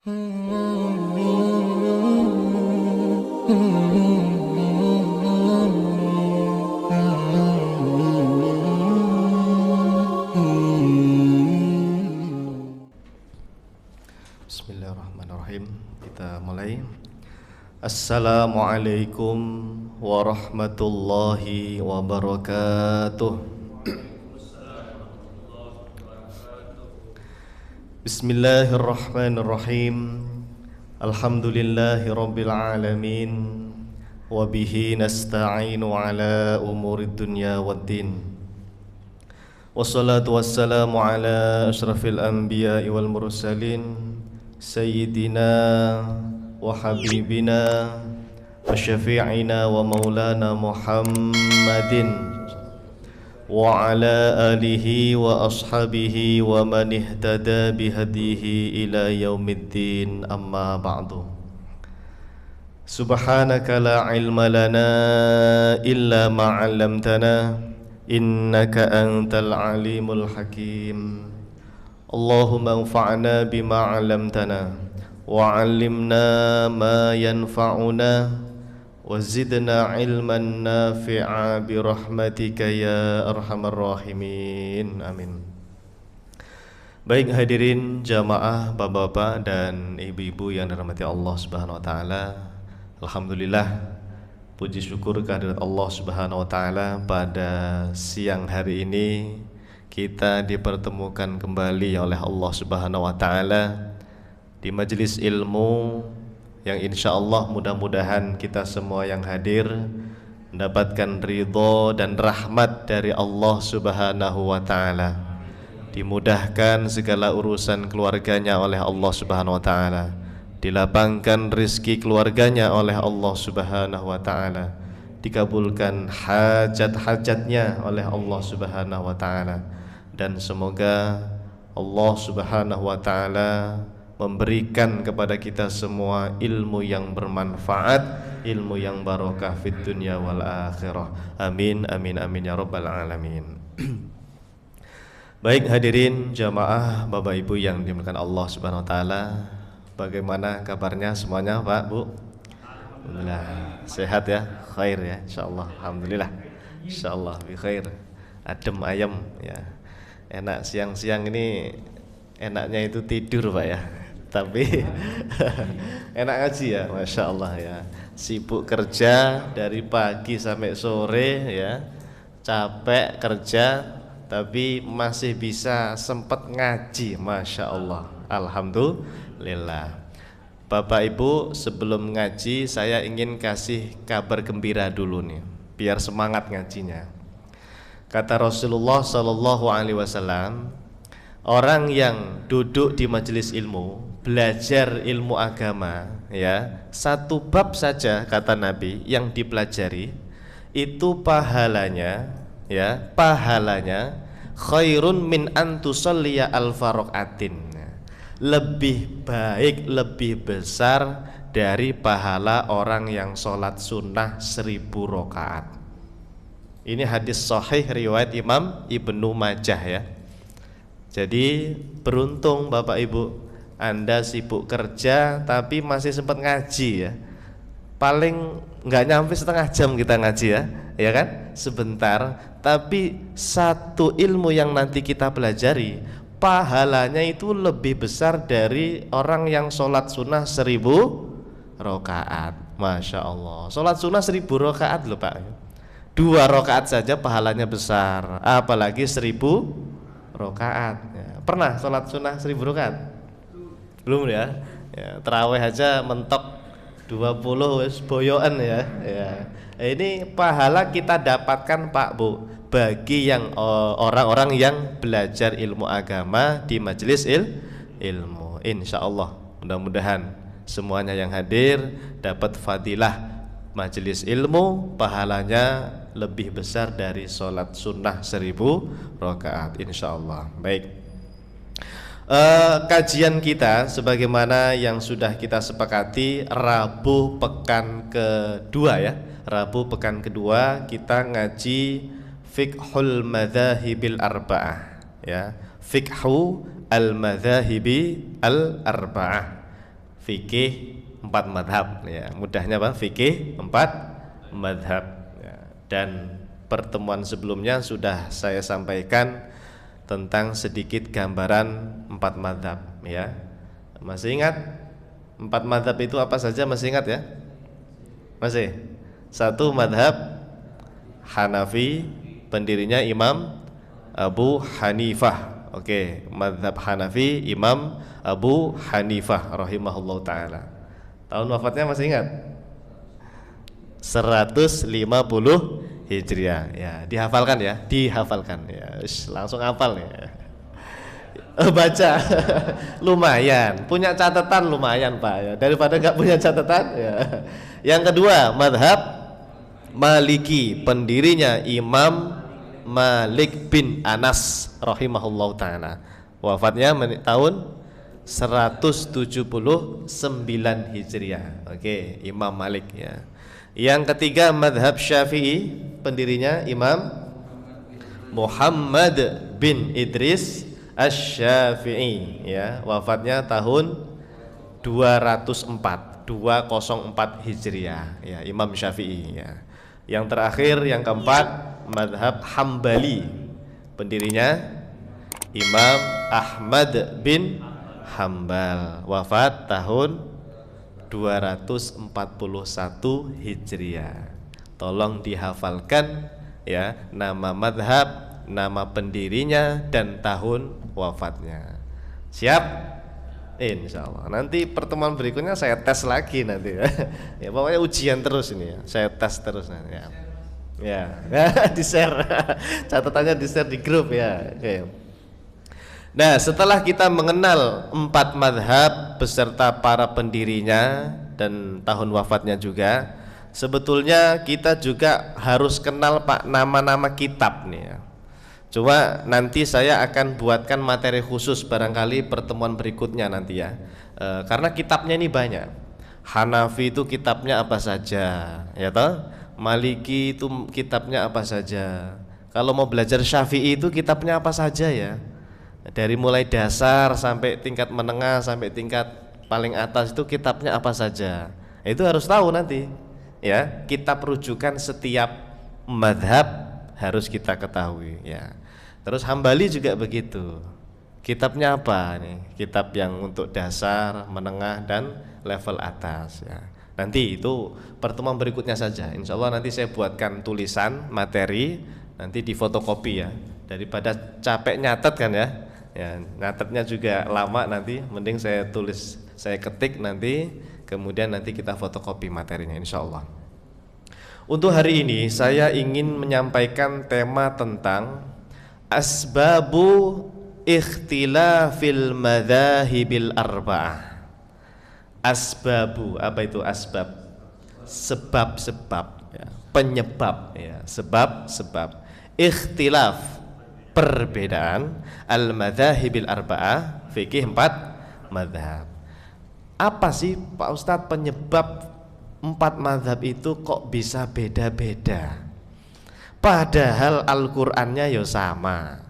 Bismillahirrahmanirrahim. Kita mulai. Assalamualaikum warahmatullahi wabarakatuh. Bismillahirrahmanirrahim. Alhamdulillahi rabbil alamin. Wabihi nasta'inu ala umurid dunya waddin. Wassalatu wassalamu ala ashrafil anbiya'i wal mursalin Sayyidina wa habibina wa syafi'ina wa maulana Muhammadin wa ala alihi wa ashabihi wa man ihtada bihadihi ila yaumiddin, amma ba'du. Subhanaka la ilma lana illa ma 'allamtana innaka antal alimul hakim. Allahumma anfa'na bima 'allamtana wa 'allimna ma yanfa'una wa zidna ilman nafi'a birahmatika ya arhamar rahimin, amin. Baik hadirin jamaah, bapak-bapak dan ibu-ibu yang dirahmati Allah Subhanahu wa taala. Alhamdulillah, puji syukur kehadirat Allah Subhanahu wa taala, pada siang hari ini kita dipertemukan kembali oleh Allah Subhanahu wa taala di majelis ilmu yang insya Allah mudah-mudahan kita semua yang hadir mendapatkan ridho dan rahmat dari Allah Subhanahu wa ta'ala, dimudahkan segala urusan keluarganya oleh Allah Subhanahu wa ta'ala, dilapangkan rizki keluarganya oleh Allah Subhanahu wa ta'ala, dikabulkan hajat-hajatnya oleh Allah Subhanahu wa ta'ala, dan semoga Allah Subhanahu wa ta'ala memberikan kepada kita semua ilmu yang bermanfaat, ilmu yang barokah fid dunya wal akhirah. Amin amin amin ya rabbal alamin. Baik hadirin jamaah, Bapak Ibu yang dimuliakan Allah Subhanahu wa taala, bagaimana kabarnya semuanya, Pak, Bu? Alhamdulillah sehat ya, khair ya, insyaallah. Alhamdulillah, insyaallah bi khair. Adem ayem ya. Enak siang-siang ini, enaknya itu tidur, Pak ya. Tapi enak ngaji ya, masya Allah ya. Sibuk kerja dari pagi sampai sore ya, capek kerja tapi masih bisa sempat ngaji, masya Allah. Alhamdulillah. Bapak Ibu, sebelum ngaji saya ingin kasih kabar gembira dulu nih, biar semangat ngajinya. Kata Rasulullah Sallallahu Alaihi Wasallam, orang yang duduk di majelis ilmu, belajar ilmu agama ya, satu bab saja kata Nabi yang dipelajari, itu pahalanya ya, pahalanya khairun min antusalliya alfa raqatin, lebih baik, lebih besar dari pahala orang yang sholat sunnah 1000 rakaat. Ini hadis sahih riwayat Imam Ibnu Majah ya. Jadi beruntung Bapak Ibu, Anda sibuk kerja tapi masih sempat ngaji ya. Paling nggak nyampe setengah jam kita ngaji ya, ya kan? Sebentar, tapi satu ilmu yang nanti kita pelajari, pahalanya itu lebih besar dari orang yang sholat sunnah 1000 rakaat. Masya Allah, sholat sunnah 1000 rakaat loh Pak. 2 rakaat saja pahalanya besar, apalagi 1000 rakaat ya. Pernah sholat sunnah 1000 rakaat? Belum ya? Ya, terawih aja mentok 20 wis boyoan ya. Ya. Ini pahala kita dapatkan Pak Bu, bagi yang orang-orang yang belajar ilmu agama di majelis ilmu. Insya Allah mudah-mudahan semuanya yang hadir dapat fadilah majelis ilmu, pahalanya lebih besar dari sholat sunnah 1000 rakaat insyaallah. Baik, kajian kita sebagaimana yang sudah kita sepakati, Rabu pekan kedua ya, Rabu pekan kedua kita ngaji fiqhul madzahibil arba'ah ya, fiqhu al madzahibi al arba'ah. fikih 4 madhab ya. Mudahnya apa? Fikih 4 madhab ya. Dan pertemuan sebelumnya sudah saya sampaikan tentang sedikit gambaran 4 madhab ya. Masih ingat 4 madhab itu apa saja? Masih ingat ya? Masih? 1 madhab Hanafi, pendirinya Imam Abu Hanifah. Oke, madhab Hanafi Imam Abu Hanifah rahimahullah ta'ala. Tahun wafatnya masih ingat? 150 Hijriah ya, dihafalkan ya, dihafalkan ya. Langsung hafal nih. Baca lumayan, punya catatan lumayan Pak ya, daripada nggak punya catatan ya. Yang kedua madhab Maliki, pendirinya Imam Malik bin Anas rahimahullah ta'ala. Wafatnya tahun 179 Hijriah. Oke, Imam Malik ya. Yang ketiga madhab Syafi'i, pendirinya Imam Muhammad bin Idris Asy-Syafi'i ya. Wafatnya tahun 204 Hijriah ya, Imam Syafi'i ya. Yang terakhir yang keempat madhab Hambali, pendirinya Imam Ahmad bin Hambal, wafat tahun 241 Hijriah. Tolong dihafalkan ya, nama madhab, nama pendirinya, dan tahun wafatnya. Siap? Insya Allah. Nanti pertemuan berikutnya saya tes lagi nanti ya. Ya pokoknya ujian terus ini ya. Saya tes terus nanti ya. Ya, di share. Catatannya di share di grup ya. Oke. Nah, setelah kita mengenal 4 madhab beserta para pendirinya dan tahun wafatnya juga, sebetulnya kita juga harus kenal Pak nama-nama kitab nih ya. Cuma nanti saya akan buatkan materi khusus barangkali pertemuan berikutnya nanti ya. Karena kitabnya ini banyak. Hanafi itu kitabnya apa saja, ya toh? Maliki itu kitabnya apa saja. Kalau mau belajar Syafi'i itu kitabnya apa saja ya. Dari mulai dasar sampai tingkat menengah sampai tingkat paling atas itu kitabnya apa saja. Itu harus tahu nanti. Ya, kitab rujukan setiap madhab harus kita ketahui ya. Terus Hambali juga begitu. Kitabnya apa nih? Kitab yang untuk dasar, menengah, dan level atas ya. Nanti itu pertemuan berikutnya saja. Insya Allah nanti saya buatkan tulisan materi, nanti difotokopi ya. Daripada capek nyatet kan ya. Ya, nyatetnya juga lama nanti, mending saya tulis, saya ketik nanti, kemudian nanti kita fotokopi materinya insya Allah. Untuk hari ini saya ingin menyampaikan tema tentang asbabu ikhtilafil madzahibil arba'ah. Asbabu, apa itu asbab? Sebab-sebab ya, penyebab ya, sebab-sebab ikhtilaf, perbedaan al madzahibil arba'ah, fikih 4 madhab. Apa sih Pak Ustadz penyebab 4 madhab itu kok bisa beda-beda? Padahal Al-Qur'annya ya sama,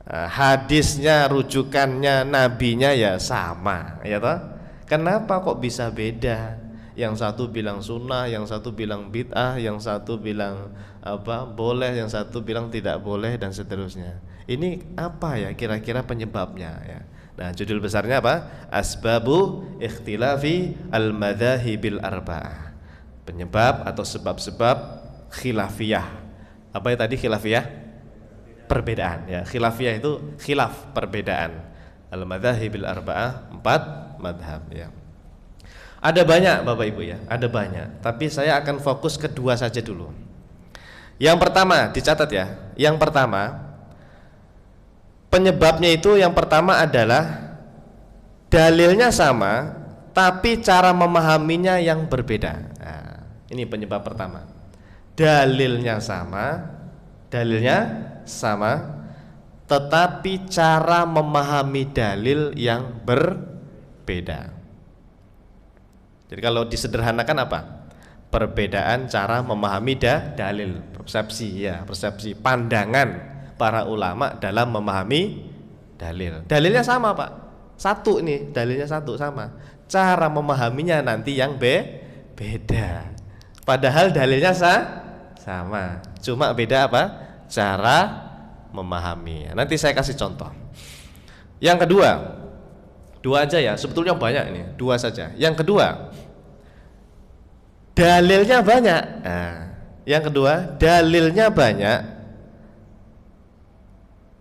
hadisnya, rujukannya, nabinya ya sama, ya toh? Kenapa kok bisa beda? Yang satu bilang sunnah, yang satu bilang bid'ah, yang satu bilang apa boleh, yang satu bilang tidak boleh, dan seterusnya. Ini apa ya kira-kira penyebabnya ya? Nah, judul besarnya apa? Asbabu ikhtilafi al-madzahibil arba'ah. Penyebab atau sebab-sebab khilafiyah. Apa ya tadi khilafiyah? Perbedaan ya. Khilafiyah itu khilaf, perbedaan. Al-madzahibil arba'ah, 4 madhab ya. Ada banyak Bapak Ibu ya, ada banyak. Tapi saya akan fokus ke 2 saja dulu. Yang pertama, dicatat ya. Yang pertama, penyebabnya itu yang pertama adalah dalilnya sama, tapi cara memahaminya yang berbeda. Nah, ini penyebab pertama. Dalilnya sama, tetapi cara memahami dalil yang berbeda. Jadi kalau disederhanakan apa? Perbedaan cara memahami dalil, persepsi ya, persepsi, pandangan para ulama dalam memahami dalil. Dalilnya sama Pak, satu nih, dalilnya satu sama, cara memahaminya nanti yang beda. Padahal dalilnya sama, cuma beda apa? Cara memahami. Nanti saya kasih contoh. Yang kedua, dua aja ya, sebetulnya banyak ini, dua saja. Yang kedua, dalilnya banyak. Nah, yang kedua, dalilnya banyak.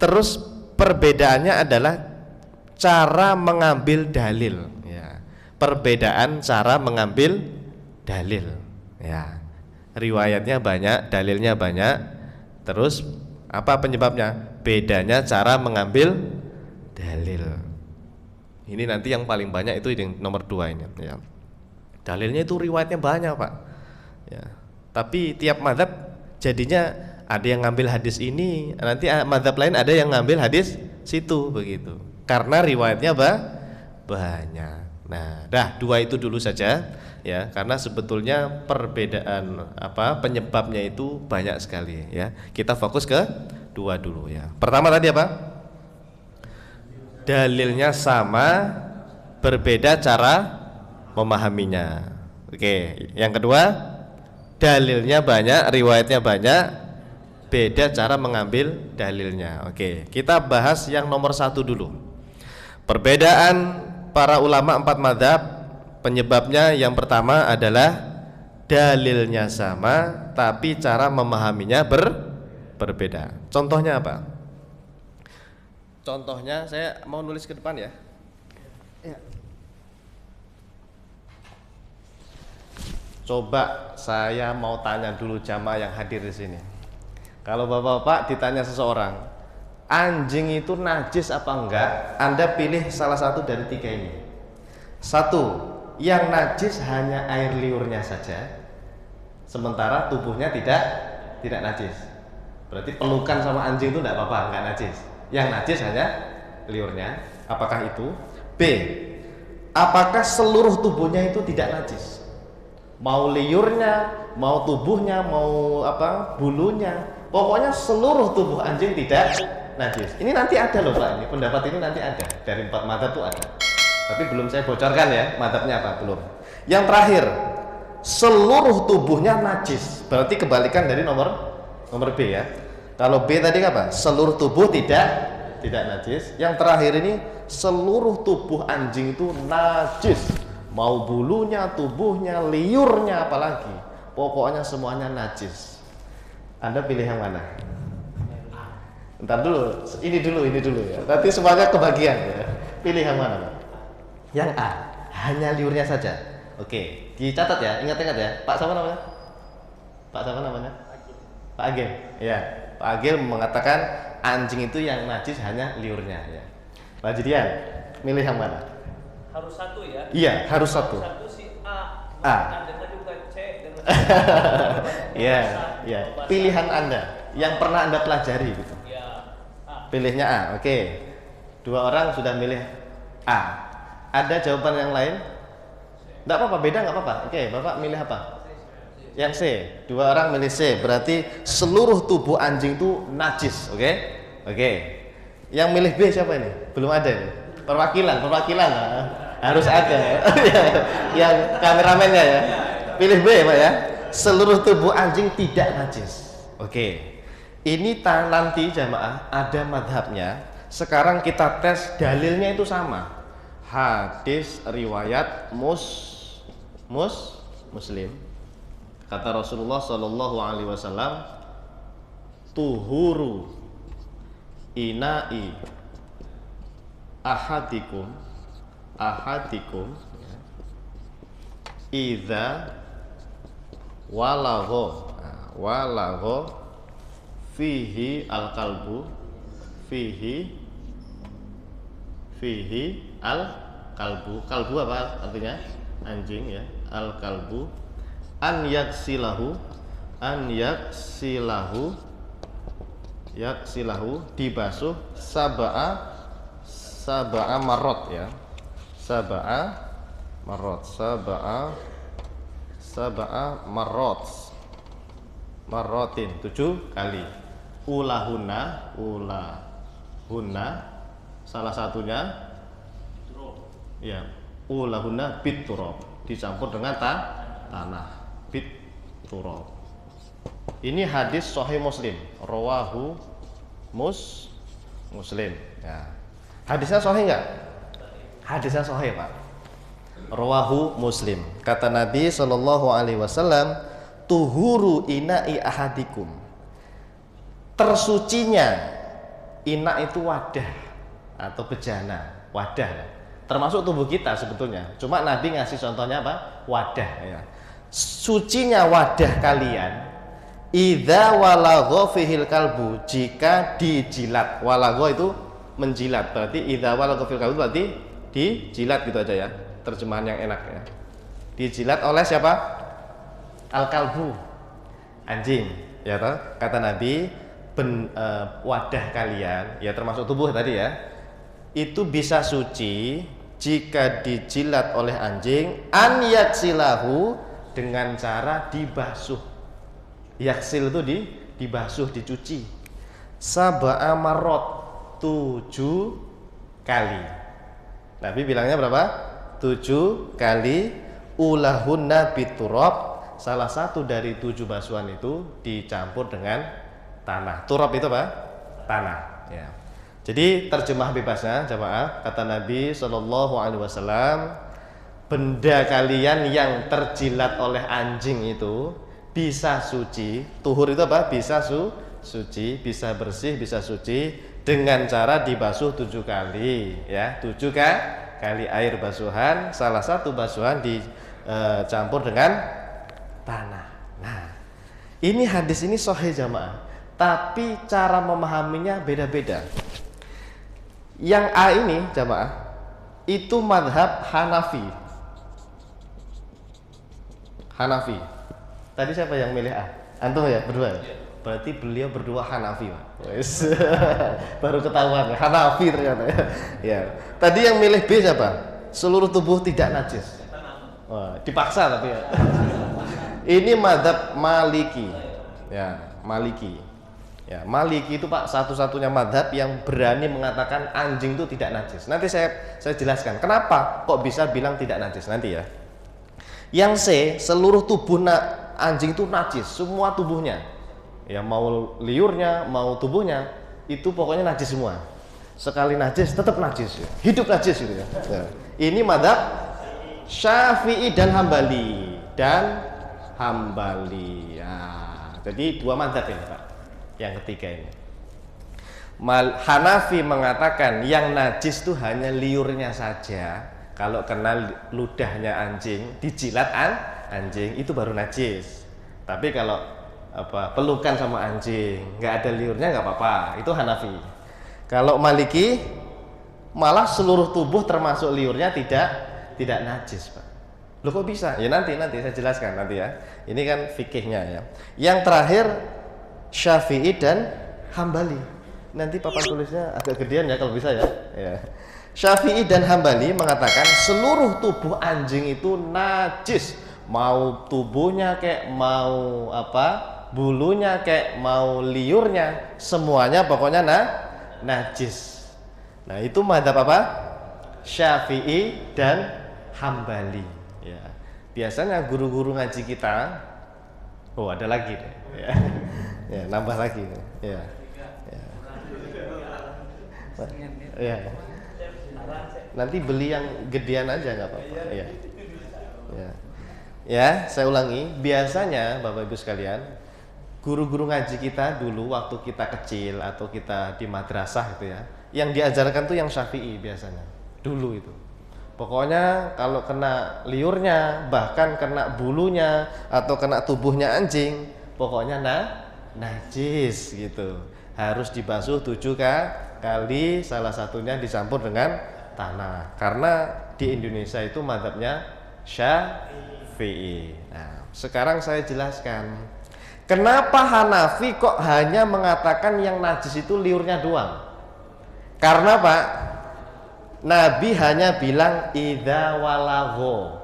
Terus perbedaannya adalah cara mengambil dalil. Ya. Perbedaan cara mengambil dalil. Ya. Riwayatnya banyak, dalilnya banyak. Terus apa penyebabnya? Bedanya cara mengambil dalil. Ini nanti yang paling banyak itu yang nomor 2 ini. Ya. Dalilnya itu riwayatnya banyak, Pak. Ya. Tapi tiap mazhab jadinya ada yang ngambil hadis ini, nanti mazhab lain ada yang ngambil hadis situ begitu. Karena riwayatnya banyak. Nah, dah 2 itu dulu saja ya, karena sebetulnya perbedaan penyebabnya itu banyak sekali ya. Kita fokus ke 2 dulu ya. Pertama tadi apa? Dalilnya sama, berbeda cara memahaminya. Oke, yang kedua, dalilnya banyak, riwayatnya banyak, beda cara mengambil dalilnya. Oke, kita bahas yang nomor 1 dulu. Perbedaan para ulama 4 mazhab, penyebabnya yang pertama adalah dalilnya sama, tapi cara memahaminya berbeda. Contohnya apa? Contohnya saya mau nulis ke depan ya. Coba saya mau tanya dulu jamaah yang hadir di sini. Kalau bapak-bapak ditanya seseorang, anjing itu najis apa enggak? Anda pilih salah satu dari 3 ini. 1, yang najis hanya air liurnya saja, sementara tubuhnya tidak najis. Berarti pelukan sama anjing itu enggak apa-apa, enggak najis. Yang najis hanya liurnya. Apakah itu? B, apakah seluruh tubuhnya itu tidak najis? Mau liurnya, mau tubuhnya, mau bulunya, pokoknya seluruh tubuh anjing tidak najis. Ini nanti ada loh Pak, ini pendapat ini nanti ada dari 4 mazhab tuh ada. Tapi belum saya bocorkan ya mazhabnya apa, belum. Yang terakhir, seluruh tubuhnya najis. Berarti kebalikan dari nomor B ya. Kalau B tadi apa? Seluruh tubuh tidak najis. Yang terakhir ini seluruh tubuh anjing itu najis. Mau bulunya, tubuhnya, liurnya apalagi, pokoknya semuanya najis. Anda pilih yang mana? Entar dulu, ini dulu ya. Nanti semuanya kebagian ya. Pilih yang mana, Pak? Yang A, hanya liurnya saja. Oke, dicatat ya, ingat-ingat ya. Pak siapa namanya? Pak Agil. Ya, Pak Agil mengatakan anjing itu yang najis hanya liurnya ya. Pak Jidian, milih yang mana? Harus 1 ya? Iya, harus 1. 1 si A. A. Anda juga C dan Iya. Pilihan Anda yang pernah Anda pelajari gitu. Ya. A. Pilihnya A. Oke. 2 orang sudah milih A. Ada jawaban yang lain? Enggak apa-apa, beda enggak apa-apa. Oke, Bapak milih apa? Yang C. 2 orang milih C. Berarti seluruh tubuh anjing itu najis, oke? Oke. Yang milih B siapa ini? Belum ada ini. Perwakilan. Harus ada yang kameramennya ya. Pilih B Pak ya. Seluruh tubuh anjing tidak najis. Oke. Ini nanti jamaah ada madhabnya. Sekarang kita tes dalilnya itu sama. Hadis riwayat Muslim. Kata Rasulullah Shallallahu Alaihi Wasallam, tuhuru ina'i ahadikum idza walagho fihi al-qalbu kalbu apa artinya? Anjing ya. Al-qalbu an yaksilahu dibasuh sab'a marot ya. Sab'a marotin 7 kali. Ulahunna salah satunya ya. ulahunna bit turab, dicampur dengan tanah, bit turab. Ini hadis sahih Muslim, rawahu Muslim. Ya. Hadisnya sahih enggak? Hadisnya sahih, Pak. Rawahu Muslim. Kata Nabi sallallahu alaihi wasallam, tuhuru ina'i ahadikum. Tersucinya ina itu wadah atau bejana, wadah. Termasuk tubuh kita sebetulnya. Cuma Nabi ngasih contohnya apa? Wadah ya. Sucinya wadah kalian idza walagha fihil kalbu, jika dijilat. Walagha itu menjilat, berarti idza walagha fil kalbu berarti dijilat gitu aja ya. Terjemahan yang enak ya. Dijilat oleh siapa? Al-kalbu, anjing ya toh? Kata Nabi, wadah kalian ya termasuk tubuh tadi ya, itu bisa suci jika dijilat oleh anjing, an yaksilahu, dengan cara dibasuh. Yaksil itu dibasuh, dicuci. Sab'a marot, 7 kali. Nabi bilangnya berapa? 7 kali. Ulahunna biturab, salah satu dari 7 basuhan itu dicampur dengan tanah. Turab itu apa? Tanah ya. Jadi terjemah bebasnya jamaah, kata Nabi sallallahu alaihi wasallam, benda kalian yang terjilat oleh anjing itu bisa suci. Tuhur itu apa? Bisa suci, bisa bersih, bisa suci dengan cara dibasuh 7 kali ya. 7 kali air basuhan, salah satu basuhan dicampur dengan tanah. Nah, ini hadis ini sahih jamaah, tapi cara memahaminya beda-beda. Yang A ini jamaah itu madhab Hanafi. Tadi siapa yang milih A? Antum ya, berdua. Berarti beliau berdua Hanafi, Pak. Baru ketahuan Hanafi ternyata ya. Ya. Tadi yang milih B siapa? Seluruh tubuh tidak najis. Wah, dipaksa tapi ya. Ini madhab Maliki. Ya, Maliki. Ya, Maliki itu Pak satu-satunya madhab yang berani mengatakan anjing itu tidak najis. Nanti saya jelaskan kenapa kok bisa bilang tidak najis nanti ya. Yang C, seluruh tubuh anjing itu najis, semua tubuhnya. Ya, mau liurnya, mau tubuhnya, itu pokoknya najis semua. Sekali najis tetap najis, ya. Hidup najis gitu ya. Ya. Ini madhab Syafi'i dan Hambali ya. Jadi 2 madhab ini Pak. Yang ketiga ini, Hanafi mengatakan yang najis itu hanya liurnya saja. Kalau kena ludahnya anjing, dijilat anjing, itu baru najis. Tapi kalau pelukan sama anjing, nggak ada liurnya nggak apa-apa, itu Hanafi. Kalau Maliki malah seluruh tubuh termasuk liurnya tidak najis, Pak. Loh kok bisa? Ya nanti saya jelaskan nanti ya. Ini kan fikihnya ya. Yang terakhir Syafi'i dan Hambali. Nanti papan tulisnya agak gedean ya kalau bisa ya. Ya. Syafi'i dan Hambali mengatakan seluruh tubuh anjing itu najis. Mau tubuhnya kayak mau bulunya kayak mau liurnya, semuanya pokoknya najis. Nah, itu madzhab apa? Syafi'i dan Hambali. Ya. Biasanya guru-guru ngaji kita, ada lagi deh. Ya. Ya, nambah lagi. Ya. Ya. Nanti beli yang gedean aja nggak apa-apa. Ya. Ya. Ya, saya ulangi. Biasanya Bapak Ibu sekalian, guru-guru ngaji kita dulu waktu kita kecil atau kita di madrasah gitu ya, yang diajarkan tuh yang Syafi'i biasanya. Dulu itu. Pokoknya kalau kena liurnya, bahkan kena bulunya atau kena tubuhnya anjing, pokoknya najis gitu. Harus dibasuh 7 kali, salah satunya dicampur dengan tanah. Karena di Indonesia itu madzhabnya Syafi'i. Nah, sekarang saya jelaskan kenapa Hanafi kok hanya mengatakan yang najis itu liurnya doang. Karena Pak, Nabi hanya bilang idza walagho.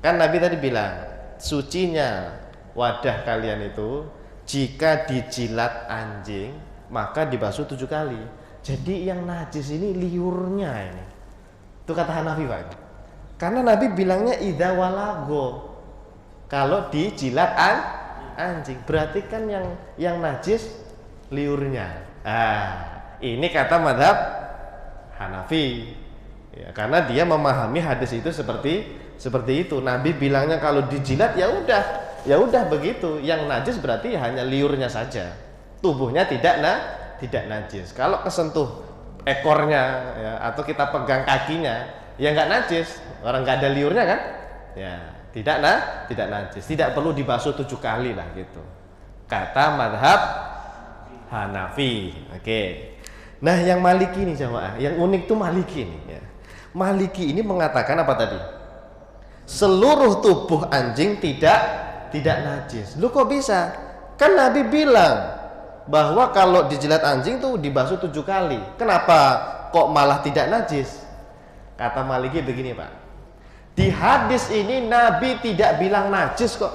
Kan Nabi tadi bilang sucinya wadah kalian itu jika dijilat anjing maka dibasuh 7 kali. Jadi yang najis ini liurnya ini. Itu kata Hanafi Pak. Karena Nabi bilangnya idza walago, kalau dijilat anjing, berarti kan yang najis liurnya. Ini kata mazhab Hanafi. Ya, karena dia memahami hadis itu seperti itu. Nabi bilangnya kalau dijilat ya udah begitu. Yang najis berarti hanya liurnya saja. Tubuhnya tidak najis. Kalau kesentuh ekornya ya, atau kita pegang kakinya ya nggak najis. Orang nggak ada liurnya kan? Ya, tidak najis. Tidak perlu dibasuh 7 kali lah gitu. Kata mazhab Hanafi. Oke. Nah, yang Maliki nih jamaah, yang unik tuh Maliki nih ya. Maliki ini mengatakan apa tadi? Seluruh tubuh anjing tidak najis. Lu kok bisa? Kan Nabi bilang bahwa kalau dijilat anjing tuh dibasuh 7 kali. Kenapa kok malah tidak najis? Kata Maliki begini, Pak. Di hadis ini Nabi tidak bilang najis kok.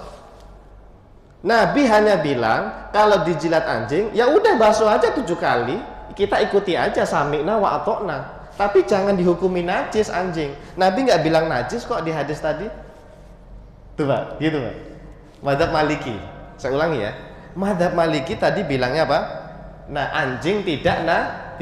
Nabi hanya bilang kalau dijilat anjing ya udah basuh aja 7 kali. Kita ikuti aja sami'na wa atokna. Tapi jangan dihukumi najis anjing. Nabi nggak bilang najis kok di hadis tadi. Tuh Pak, gitu Pak. Mazhab Maliki. Saya ulangi ya. Mazhab Maliki tadi bilangnya apa? Nah, anjing tidak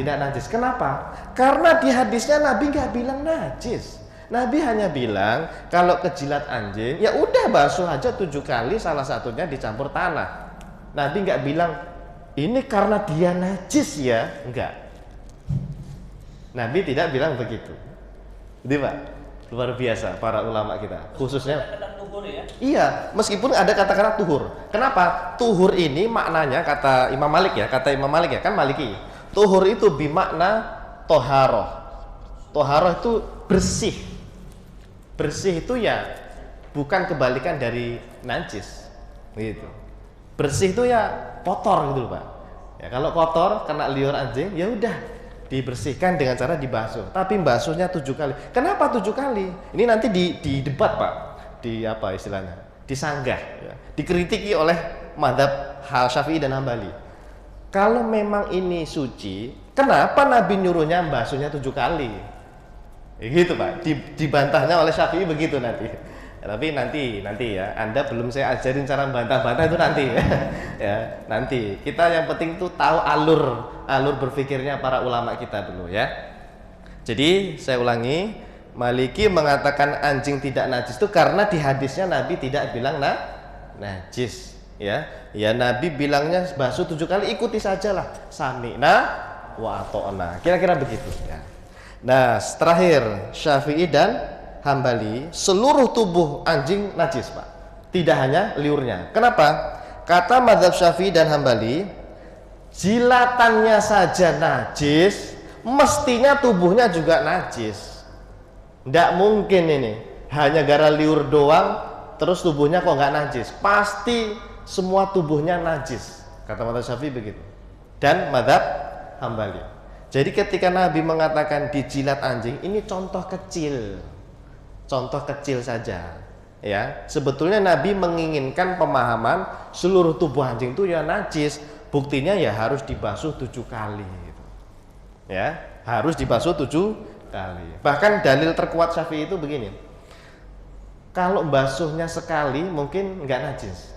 najis. Kenapa? Karena di hadisnya Nabi nggak bilang najis. Nabi hanya bilang kalau kejilat anjing ya udah basuh aja 7 kali, salah satunya dicampur tanah. Nabi nggak bilang ini karena dia najis ya, enggak. Nabi tidak bilang begitu. Jadi Pak, luar biasa para ulama kita, khususnya. Ya? Iya, meskipun ada kata-kata tuhur. Kenapa? Tuhur ini maknanya kata Imam Malik ya, kan Maliki. Tuhur itu bimakna toharoh. Toharoh itu bersih. Bersih itu ya bukan kebalikan dari najis, gitu. Bersih itu ya kotor gitu loh Pak. Ya kalau kotor kena liur anjing, ya udah dibersihkan dengan cara dibasuh. Tapi basuhnya 7 kali. Kenapa 7 kali? Ini nanti di debat Pak, di apa istilahnya? Disanggah, ya. Dikritiki oleh mazhab Syafi'i dan Hambali. Kalau memang ini suci, kenapa Nabi nyuruhnya basuhnya 7 kali? Ya gitu Pak. Dibantahnya oleh Syafi'i begitu nanti. Ya, tapi nanti ya. Anda belum saya ajarin cara bantah-bantah itu nanti ya. Ya, nanti. Kita yang penting tuh tahu alur berpikirnya para ulama kita dulu ya. Jadi saya ulangi, Maliki mengatakan anjing tidak najis itu karena di hadisnya Nabi tidak bilang najis ya. Ya Nabi bilangnya basuh 7 kali, ikuti sajalah. Sami'na wa ata'na. Kira-kira begitu ya. Nah, terakhir Syafi'i dan Hambali, seluruh tubuh anjing najis Pak, tidak hanya liurnya. Kenapa? Kata mazhab Syafi'i dan Hambali, jilatannya saja najis, mestinya tubuhnya juga najis. Tidak mungkin ini hanya gara liur doang terus tubuhnya kok nggak najis. Pasti semua tubuhnya najis. Kata mazhab Syafi'i begitu. Dan mazhab Hambali. Jadi ketika Nabi mengatakan dijilat anjing, ini contoh kecil saja ya. Sebetulnya Nabi menginginkan pemahaman seluruh tubuh anjing itu ya najis. Buktinya ya harus dibasuh 7 kali gitu. Ya, harus dibasuh 7 kali. Bahkan dalil terkuat Syafi'i itu begini. Kalau basuhnya sekali mungkin nggak najis.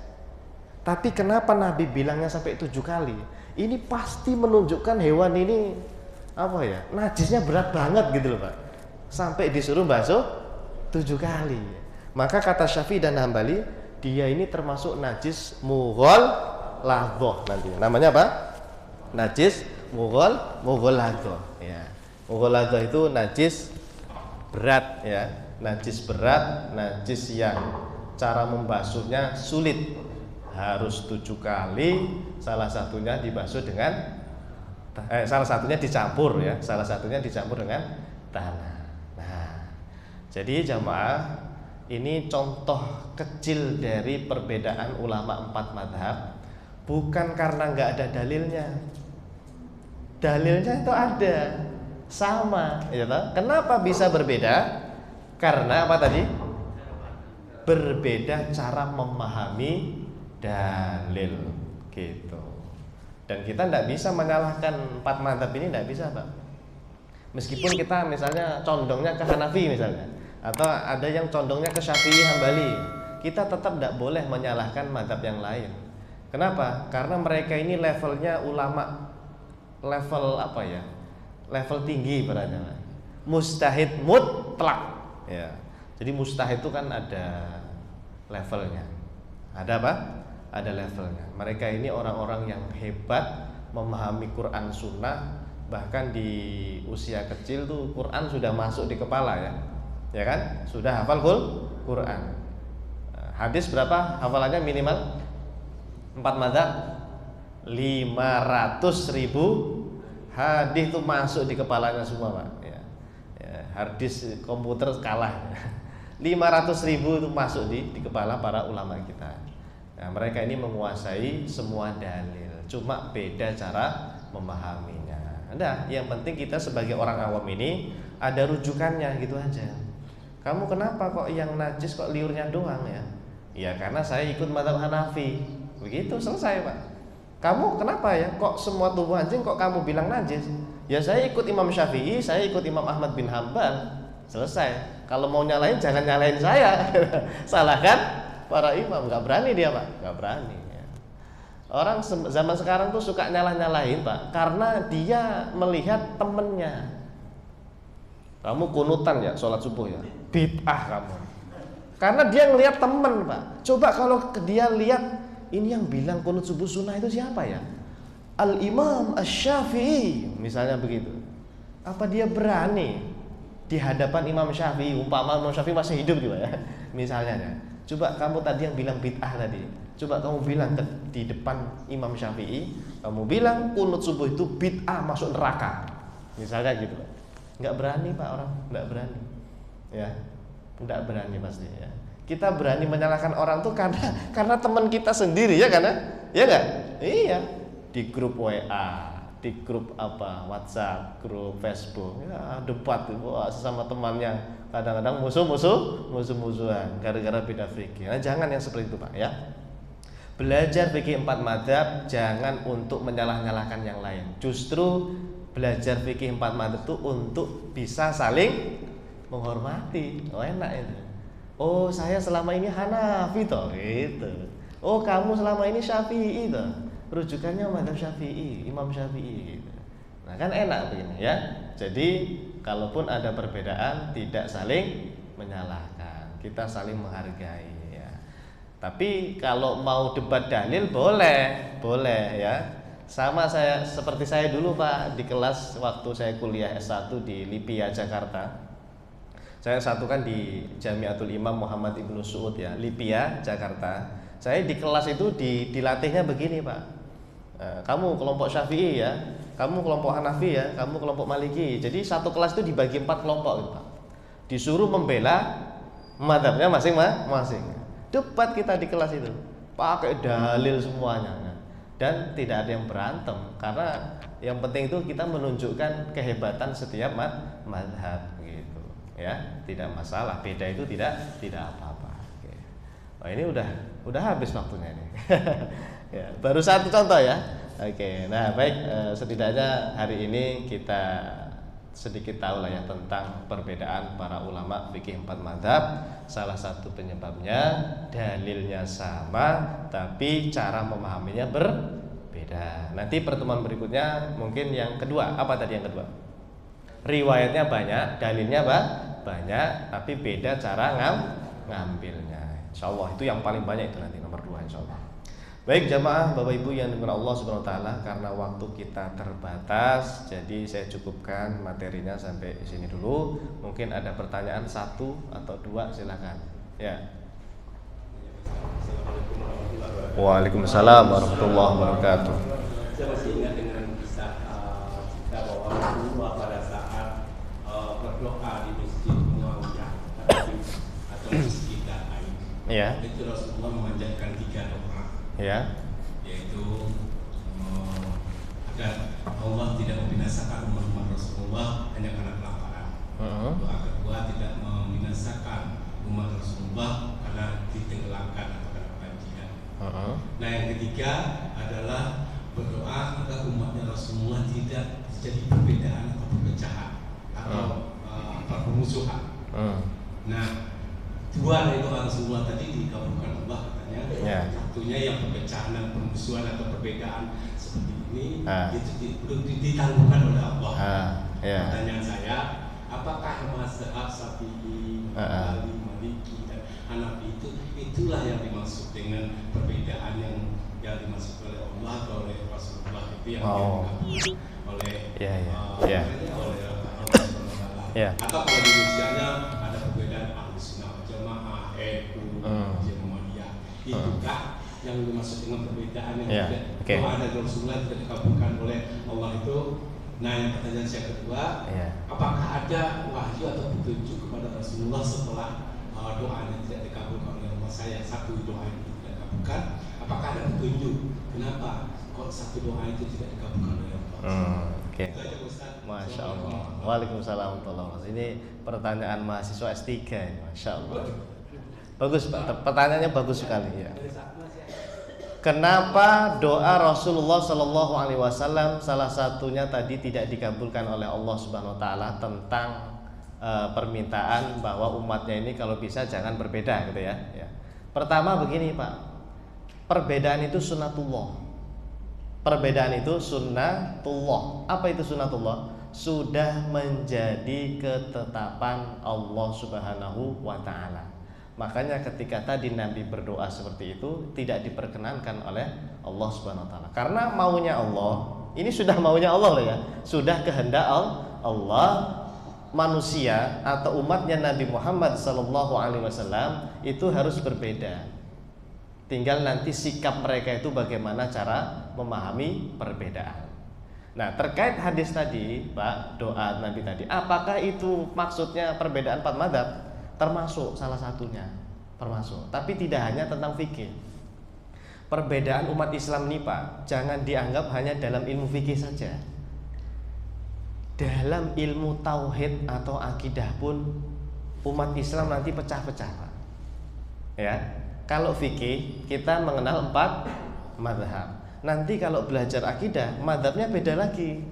Tapi kenapa Nabi bilangnya sampai 7 kali? Ini pasti menunjukkan hewan ini apa ya? Najisnya berat banget gitu loh Pak. Sampai disuruh basuh 7 kali. Maka kata Syafi'i dan Hambali, dia ini termasuk najis mughalladhah nanti. Namanya apa? Najis mughalladhah ya. Mughalladhah itu najis berat ya. Najis berat, najis yang cara membasuhnya sulit. Harus 7 kali, salah satunya dibasuh dengan salah satunya dicampur ya, salah satunya dicampur dengan tanah. Jadi jamaah, ini contoh kecil dari perbedaan ulama 4 madhab. Bukan karena nggak ada dalilnya. Dalilnya itu ada, sama ya toh? Kenapa bisa berbeda? Karena apa tadi? Berbeda cara memahami dalil gitu. Dan kita tidak bisa menyalahkan 4 madhab ini, tidak bisa Pak. Meskipun kita misalnya condongnya ke Hanafi misalnya, Atau ada yang condongnya ke Syafi'i Hambali. Kita tetap tidak boleh menyalahkan mazhab yang lain. Kenapa? Karena mereka ini levelnya ulama, level apa ya? Level tinggi berarti. Mustahid mutlak. Ya. Jadi mustahid itu kan ada levelnya. Ada apa? Ada levelnya. Mereka ini orang-orang yang hebat memahami Quran Sunnah, bahkan di usia kecil tuh Quran sudah masuk di kepala ya. Ya kan? Sudah hafal Quran. Hadis berapa hafalannya minimal? 4 madzhab 500.000 hadis itu masuk di kepalanya semua Pak ya. Hadis komputer kalah 500.000 itu masuk di kepala para ulama kita. Nah, mereka ini menguasai semua dalil, cuma beda cara memahaminya. Nah, yang penting kita sebagai orang awam ini ada rujukannya gitu aja. Kamu kenapa kok yang najis kok liurnya doang ya? Ya karena saya ikut mazhab Hanafi. Begitu selesai Pak. Kamu kenapa ya kok semua tubuh anjing kok kamu bilang najis? Ya saya ikut Imam Syafi'i, saya ikut Imam Ahmad bin Hambal. Selesai. Kalau mau nyalain jangan nyalain saya. Salahkan para imam. Gak berani dia Pak. Gak berani ya. Orang zaman sekarang tuh suka nyalah-nyalahin Pak, karena dia melihat temennya. Kamu kunutan ya sholat subuh ya, bid'ah kamu. Karena dia ngelihat temen Pak. Coba kalau dia lihat ini yang bilang kunut subuh sunnah itu siapa ya? Al-Imam Asy-Syafi'i misalnya begitu. Apa dia berani di hadapan Imam Syafi'i, umpama Imam Syafi'i masih hidup juga ya, misalnya ya. Coba kamu tadi yang bilang bid'ah tadi, coba kamu bilang di depan Imam Syafi'i, kamu bilang kunut subuh itu bid'ah masuk neraka, misalnya gitu. Nggak berani Pak orang, nggak berani, ya, nggak berani pasti ya. Kita berani menyalahkan orang tuh karena teman kita sendiri ya karena, ya nggak? Iya, di grup WA, di grup apa WhatsApp, grup Facebook, ya debat sesama temannya, kadang-kadang musuh-musuhan gara-gara beda fikih. Nah, jangan yang seperti itu Pak ya. Belajar fikih 4 madzhab jangan untuk menyalah-nyalahkan yang lain. Justru belajar fikih 4 madzhab itu untuk bisa saling menghormati. Oh enak itu. Oh saya selama ini Hanafi toh gitu. Oh kamu selama ini Syafi'i toh. Rujukannya mazhab Syafi'i, Imam Syafi'i gitu. Nah kan enak begini ya. Jadi kalaupun ada perbedaan tidak saling menyalahkan, kita saling menghargai ya. Tapi kalau mau debat dalil boleh ya. Sama saya seperti saya dulu Pak di kelas waktu saya kuliah S1 di Lipia Jakarta. Saya S1 kan di Jamiatul Imam Muhammad Ibnu Su'ud ya, Lipia Jakarta. Saya di kelas itu dilatihnya begini Pak. Kamu kelompok Syafi'i ya, kamu kelompok Hanafi ya, kamu kelompok Maliki. Jadi satu kelas itu dibagi 4 kelompok gitu, Pak. Disuruh membela mazhabnya masing-masing. Debat kita di kelas itu, pakai dalil semuanya. Dan tidak ada yang berantem karena yang penting itu kita menunjukkan kehebatan setiap mazhab gitu. Ya, tidak masalah. Beda itu tidak apa-apa. Oke. Oh, ini udah habis waktunya ini. Ya, baru satu contoh ya. Oke, nah baik, setidaknya hari ini kita sedikit tahu lah ya tentang perbedaan para ulama fikih 4 madzhab. Salah satu penyebabnya dalilnya sama, tapi cara memahaminya berbeda. Nanti pertemuan berikutnya mungkin yang kedua. Apa tadi yang kedua? Riwayatnya banyak, dalilnya banyak, tapi beda cara ngambilnya. Insyaallah itu yang paling banyak itu nanti nomor 2 insyaallah. Baik jamaah Bapak Ibu yang dimuliakan Allah Subhanahu wa taala, karena waktu kita terbatas, jadi saya cukupkan materinya sampai di sini dulu. Mungkin ada pertanyaan 1 atau 2 silakan. Ya. Waalaikumsalam warahmatullahi wabarakatuh. Saya masih ingat dengan kisah cerita bahwa Rasulullah pada saat berdoa di masjid Muawiyah atau masjid Da'i. Ya. Itu Rasulullah memanjatkan 3 doa. Ya. Yaitu agar Allah tidak membinasakan umat Rasulullah hanya karena kelaparan. Doa kedua tidak membinasakan umat Rasulullah karena ditenggelamkan atau karena kebanjiran. Nah yang ketiga adalah berdoa agar umatnya Rasulullah tidak terjadi perbedaan atau perpecahan atau permusuhan. Nah itu Rasulullah tadi dikabulkan Allah katanya. Ya. Satunya yang perpecahan dan permusuhan atau perbedaan seperti ini itu belum ditangguhkan oleh Allah. Ya. Pertanyaan saya, apakah mazhab Syafi'i, Maliki dan Hanafi itulah yang dimaksud dengan perbedaan yang dimaksud oleh Allah atau oleh Rasulullah itu yang dikabulkan oleh oleh Allah SWT. Atau kalau di Indonesia ada perbedaan Ahlus Sunnah wal Jamaah, NU, Muhammadiyah, itukah yang dimaksud dengan perbedaan yang tidak ada Rasulullah tidak dikabulkan oleh Allah itu? Nah, yang pertanyaan saya kedua, apakah ada wahyu atau petunjuk kepada Rasulullah setelah doanya tidak dikabulkan oleh Allah? Saya satu doa itu tidak dikabulkan, apakah ada petunjuk kenapa kok satu doa itu tidak dikabulkan oleh Allah? Masya Allah. Waalaikumsalam warahmatullahi wabarakatuh. Ini pertanyaan mahasiswa S3 ini, Masya Allah. Bagus Pak, pertanyaannya bagus sekali ya. Kenapa doa Rasulullah Shallallahu Alaihi Wasallam salah satunya tadi tidak dikabulkan oleh Allah Subhanahu Wa Taala tentang permintaan bahwa umatnya ini kalau bisa jangan berbeda gitu ya. Pertama begini Pak, perbedaan itu sunnatullah. Perbedaan itu sunnatullah. Apa itu sunnatullah? Sudah menjadi ketetapan Allah Subhanahu wa Ta'ala. Makanya ketika tadi Nabi berdoa seperti itu tidak diperkenankan oleh Allah Subhanahu wa Ta'ala. Karena maunya Allah, ini sudah maunya Allah loh ya. Sudah kehendak Allah, manusia atau umatnya Nabi Muhammad sallallahu alaihi wasallam itu harus berbeda. Tinggal nanti sikap mereka itu bagaimana cara memahami perbedaan. Nah, terkait hadis tadi, Pak, doa Nabi tadi, apakah itu maksudnya perbedaan 4 madzhab? Termasuk salah satunya, termasuk. Tapi tidak hanya tentang fikih. Perbedaan umat Islam ini, Pak, jangan dianggap hanya dalam ilmu fikih saja. Dalam ilmu tauhid atau akidah pun umat Islam nanti pecah-pecah, Pak. Ya. Kalau fikih kita mengenal 4 mazhab. Nanti kalau belajar akidah, mazhabnya beda lagi.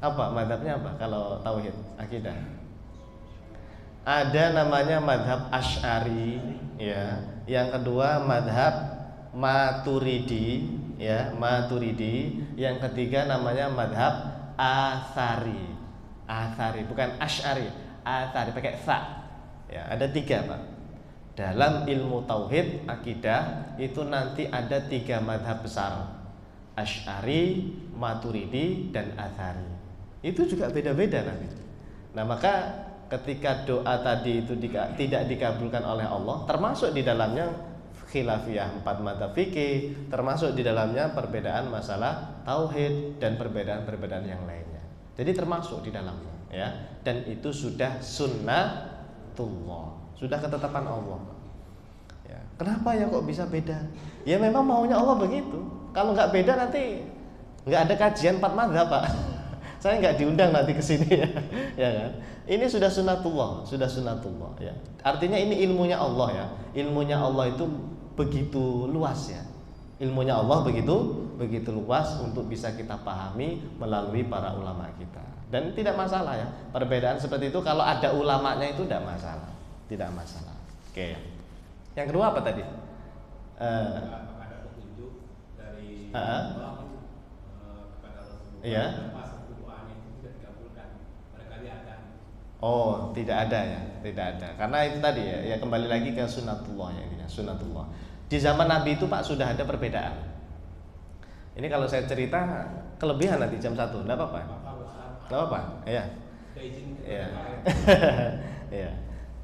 Apa? Mazhabnya apa? Kalau tauhid, akidah. Ada namanya mazhab Asy'ari, ya. Yang kedua mazhab Maturidi, ya, Maturidi. Yang ketiga namanya mazhab Atsari. Atsari, bukan Asy'ari, Atsari pakai tsa. Ya, ada 3, Pak. Dalam ilmu tauhid akidah itu nanti ada 3 mazhab besar, Asy'ari, Maturidi, dan Atsari. Itu juga beda-beda nanti. Nah, maka ketika doa tadi itu tidak dikabulkan oleh Allah, termasuk di dalamnya khilafiyah 4 mazhab fikih, termasuk di dalamnya perbedaan masalah tauhid dan perbedaan-perbedaan yang lainnya. Jadi termasuk di dalamnya, ya. Dan itu sudah sunnatullah. Sudah ketetapan Allah. Ya. Kenapa ya kok bisa beda? Ya memang maunya Allah begitu. Kalau nggak beda nanti nggak ada kajian 4 mazhab, Pak. Saya nggak diundang nanti ke sini ya. Ya kan? Ini sudah sunnatullah, ya. Artinya ini ilmunya Allah ya. Ilmunya Allah itu begitu luas ya. Ilmunya Allah begitu luas untuk bisa kita pahami melalui para ulama kita. Dan tidak masalah ya. Perbedaan seperti itu kalau ada ulamanya itu tidak masalah. Tidak masalah. Oke. Yang kedua apa tadi? Apakah ada petunjuk dari Allah kepada Rasulullah? Iya. Satu doanya itu tidak dikabulkan. Barangkali ada. Oh, tidak ada ya, tidak ada. Karena itu tadi ya kembali lagi ke sunnatullah ya, sunnatullah. Di zaman Nabi itu Pak sudah ada perbedaan. Ini kalau saya cerita kelebihan nanti jam 1, enggak apa-apa. Enggak apa-apa. Iya. Iya. Iya.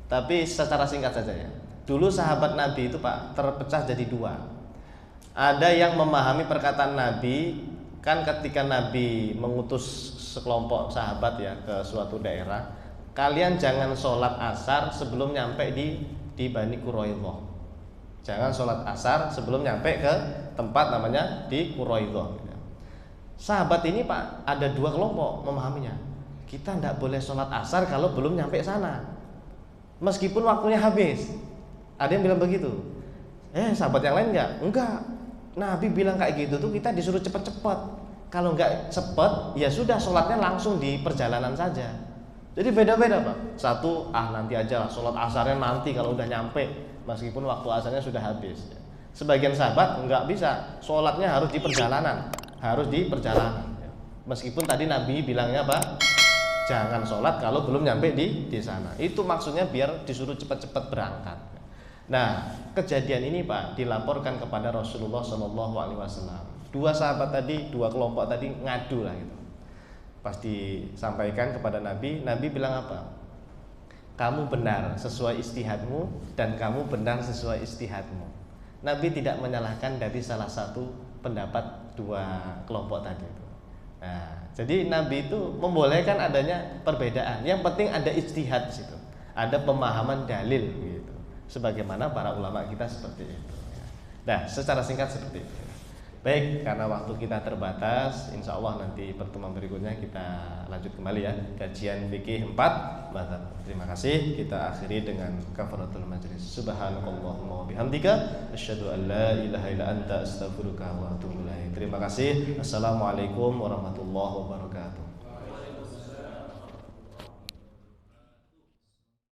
Tapi secara singkat saja ya. Dulu sahabat Nabi itu Pak terpecah jadi 2. Ada yang memahami perkataan Nabi, kan ketika Nabi mengutus sekelompok sahabat ya ke suatu daerah, kalian jangan sholat asar sebelum nyampe di Bani Quraidah. Jangan sholat asar sebelum nyampe ke tempat namanya di Quraidah. Sahabat ini Pak ada 2 kelompok memahaminya. Kita tidak boleh sholat asar kalau belum nyampe sana. Meskipun waktunya habis. Ada yang bilang begitu. Sahabat yang lain enggak. Nabi bilang kayak gitu tuh kita disuruh cepat-cepat. Kalau enggak cepat, ya sudah sholatnya langsung di perjalanan saja. Jadi beda-beda Pak. Satu, nanti aja sholat asarnya nanti kalau udah nyampe, meskipun waktu asarnya sudah habis. Sebagian sahabat nggak bisa, sholatnya harus di perjalanan, Meskipun tadi Nabi bilangnya apa? Jangan sholat kalau belum nyampe di sana. Itu maksudnya biar disuruh cepat-cepat berangkat. Nah, kejadian ini Pak dilaporkan kepada Rasulullah SAW. Dua sahabat tadi, dua kelompok tadi ngadu lah gitu. Pas disampaikan kepada Nabi, Nabi bilang apa? Kamu benar sesuai ijtihadmu dan kamu benar sesuai ijtihadmu. Nabi tidak menyalahkan dari salah satu pendapat dua kelompok tadi itu. Nah, jadi Nabi itu membolehkan adanya perbedaan. Yang penting ada ijtihad di situ, ada pemahaman dalil gitu. Sebagaimana para ulama kita seperti itu. Nah, secara singkat seperti itu. Baik, karena waktu kita terbatas, insya Allah nanti pertemuan berikutnya kita lanjut kembali ya, kajian fikih 4 mazhab. Terima kasih. Kita akhiri dengan kafaratul majlis. Subhanakallahumma wa bihamdika asyhadu an la ilaha illa anta astaghfiruka wa atubu ilaik. Terima kasih. Assalamualaikum warahmatullahi wabarakatuh.